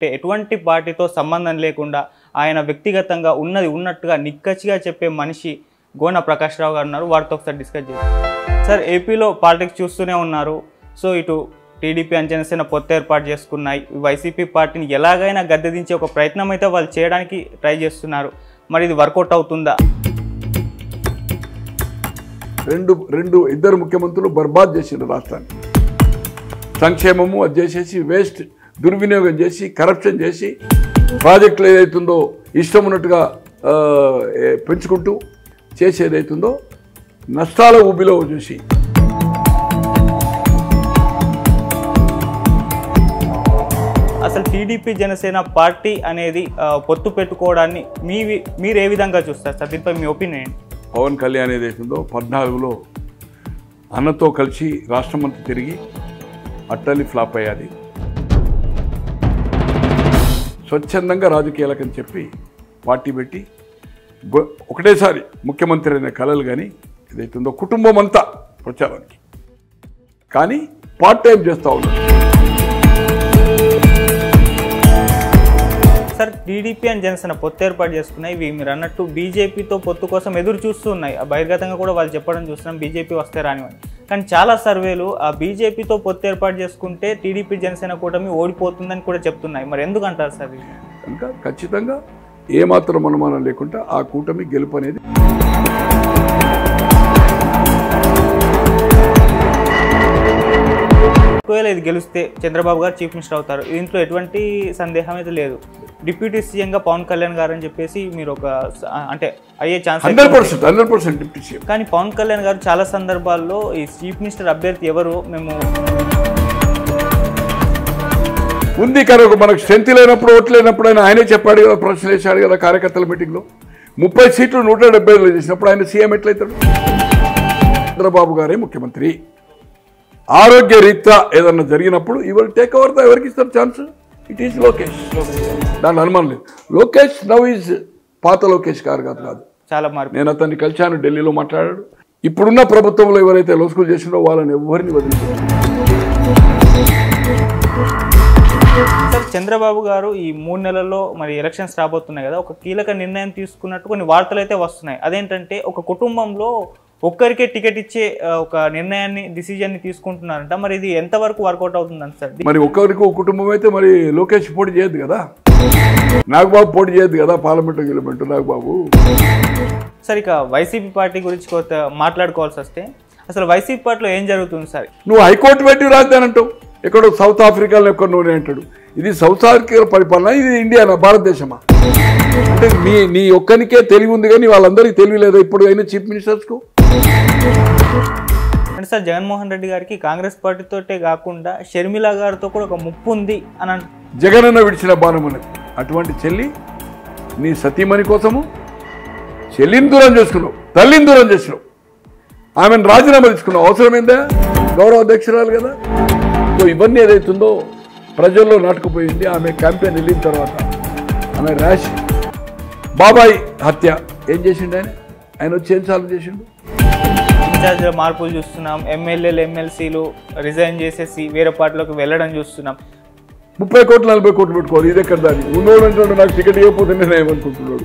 ఎటువంటి పార్టీతో సంబంధం లేకుండా ఆయన వ్యక్తిగతంగా ఉన్నది ఉన్నట్టుగా నిక్కచ్చిగా చెప్పే మనిషి గోన ప్రకాష్ రావు గారు ఉన్నారు. వారితో ఒకసారి డిస్కస్ చేద్దాం. సార్, ఏపీలో పాలిటిక్స్ చూస్తూనే ఉన్నారు. సో ఇటు టీడీపీ అండ్ జనసేన పొత్తు ఏర్పాటు చేసుకున్నాయి. వైసీపీ పార్టీని ఎలాగైనా గద్దెదించే ఒక ప్రయత్నం అయితే వాళ్ళు చేయడానికి ట్రై చేస్తున్నారు. మరి ఇది వర్కౌట్ అవుతుందా? ఇద్దరు ముఖ్యమంత్రులు బర్బాద్ చేసిన రాష్ట్రాన్ని. సంక్షేమము అది చేసేసి వేస్ట్ దుర్వినియోగం చేసి కరప్షన్ చేసి ప్రాజెక్టులు ఏదైతుందో ఇష్టం ఉన్నట్టుగా పెంచుకుంటూ చేసేదైతుందో నష్టాల ఊబిలో చూసి అసలు టీడీపీ జనసేన పార్టీ అనేది పొత్తు పెట్టుకోవడాన్ని మీరు ఏ విధంగా చూస్తారు సార్? దీనిపై మీ ఒపీనియన్? పవన్ కళ్యాణ్ ఏదైతుందో 14లో అన్నతో కలిసి రాష్ట్రమంతా తిరిగి అట్టలి ఫ్లాప్ అయ్యాది. స్వచ్ఛందంగా రాజకీయాలకని చెప్పి పార్టీ పెట్టి ఒకటేసారి ముఖ్యమంత్రి అయిన కలలు కానీ ఏదైతుందో కుటుంబం అంతా ప్రచారానికి కానీ పార్ట్ టైం చేస్తూ ఉన్నారు. సార్, టీడీపీ అండ్ జనసేన పొత్తు ఏర్పాటు చేసుకున్నాయి. ఇవి మీరు అన్నట్టు బీజేపీతో పొత్తు కోసం ఎదురు చూస్తూ ఉన్నాయి. బహిర్గతంగా కూడా వాళ్ళు చెప్పడం చూస్తున్నాం, బీజేపీ వస్తే రానివ్వండి. కానీ చాలా సర్వేలు ఆ బీజేపీతో పొత్తు ఏర్పాటు చేసుకుంటే టీడీపీ జనసేన కూటమి ఓడిపోతుందని కూడా చెప్తున్నాయి. మరి ఎందుకు అంటారు సార్? కనుక ఖచ్చితంగా ఏమాత్రం అనుమానం లేకుండా ఆ కూటమి గెలుపు అనేది ఒకవేళ ఇది గెలిస్తే చంద్రబాబు గారు చీఫ్ మినిస్టర్ అవుతారు. దీంట్లో ఎటువంటి సందేహం అయితే లేదు. డిప్యూటీ సీఎంగా పవన్ కళ్యాణ్ గారు అని చెప్పేసి మీరు ఒక అంటే అయ్యే ఛాన్స్ 100% డిప్యూటీ సీఎం. కానీ పవన్ కళ్యాణ్ గారు చాలా సందర్భాల్లో ఈ చీఫ్ మినిస్టర్ అభ్యర్థి ఎవరు మేము ఉంది కనుక మనకు స్ట్రెంత్ లేనప్పుడు ఓట్లు లేనప్పుడు ఆయనే చెప్పాడు కదా, ప్రశ్నలు వేశాడు కదా కార్యకర్తల మీటింగ్లో. 30 సీట్లు 175 చేసినప్పుడు ఆయన సీఎం ఎట్లయితాడు? చంద్రబాబు గారే ముఖ్యమంత్రి. ఆరోగ్య రీత్యా ఏదన్నా జరిగినప్పుడు ఇవాళ టేక్ ఓవర్తో ఎవరికి ఇస్తారు ఛాన్స్? It is Lokesh. దాని అనుమానం లేదు. లోకేష్ నవ్ ఈజ్ పాత లోకేష్ గారు కాదు. చాలా మార్పు. నేను అతన్ని కలిశాను, ఢిల్లీలో మాట్లాడాడు. ఇప్పుడున్న ప్రభుత్వంలో ఎవరైతే లోసుకులు చేసినో వాళ్ళని ఎవరిని వదిలించారు. సార్, చంద్రబాబు గారు ఈ 3 నెలల్లో మరి ఎలక్షన్స్ రాబోతున్నాయి కదా, ఒక కీలక నిర్ణయం తీసుకున్నట్టు కొన్ని వార్తలు అయితే వస్తున్నాయి. అదేంటంటే ఒక కుటుంబంలో ఒక్కరికే టికెట్ ఇచ్చే ఒక డిసిజన్ని తీసుకుంటున్నారంట. మరి ఇది ఎంతవరకు వర్కౌట్ అవుతుందని సార్? మరి ఒక్కరికి ఒక కుటుంబం అయితే మరి లోకేష్ పోటీ చేయొద్దు కదా, నాగబాబు పోటీ చేయొద్దు కదా పార్లమెంటు గెలిమెంటు నాగబాబు. సార్, ఇక వైసీపీ పార్టీ గురించి కొంత మాట్లాడుకోవాల్సి వస్తే అసలు వైసీపీ పార్టీలో ఏం జరుగుతుంది సార్? నువ్వు హైకోర్టు పెట్టి రాద్దానంటావు, ఎక్కడో సౌత్ ఆఫ్రికాలో ఎక్కడ నువ్వు అంటాడు. ఇది సౌత్ ఆఫ్రికా పరిపాలన, ఇది ఇండియానా భారతదేశమా? అంటే నీ ఒక్కనికే తెలివి ఉంది కానీ వాళ్ళందరికీ తెలివి లేదా ఇప్పుడు అయినా చీఫ్ మినిస్టర్స్కు? అంటే సార్, జగన్మోహన్ రెడ్డి గారికి కాంగ్రెస్ పార్టీతోటే కాకుండా షర్మిల గారితో కూడా ఒక ముప్పు ఉంది అని జగనన్న విడిచిన బాణం అనేది. అటువంటి చెల్లి నీ సతీమణి కోసము చెల్లిని దూరం చేసుకున్నావు, తల్లిని దూరం చేసినావు, ఆమెను రాజీనామా తీసుకున్నావు. అవసరమైందా? గౌరవ అధ్యక్షురాలు కదా. సో ఇవన్నీ ఏదైతుందో ప్రజల్లో నాటుకుపోయింది. ఆమె క్యాంపెయిన్ వెళ్ళిన తర్వాత ఆమె ర్యాష్ బాబాయ్ హత్య ఏం చేసిండు? ఆయన వచ్చి ఏం సాల్వ్ చేసిండు? ఇన్ఛార్జ్లో మార్పులు చూస్తున్నాం. ఎమ్మెల్యేలు ఎమ్మెల్సీలు రిజైన్ చేసేసి వేరే పార్టీలోకి వెళ్ళడం చూస్తున్నాం. 30 కోట్లు 40 కోట్లు పెట్టుకోవాలి. ఇది ఎక్కడ దాన్ని ఉన్నోడు అంటాడు నాకు టికెట్ ఇవ్వకపోతే నేను ఏమనుకుంటున్నాడు.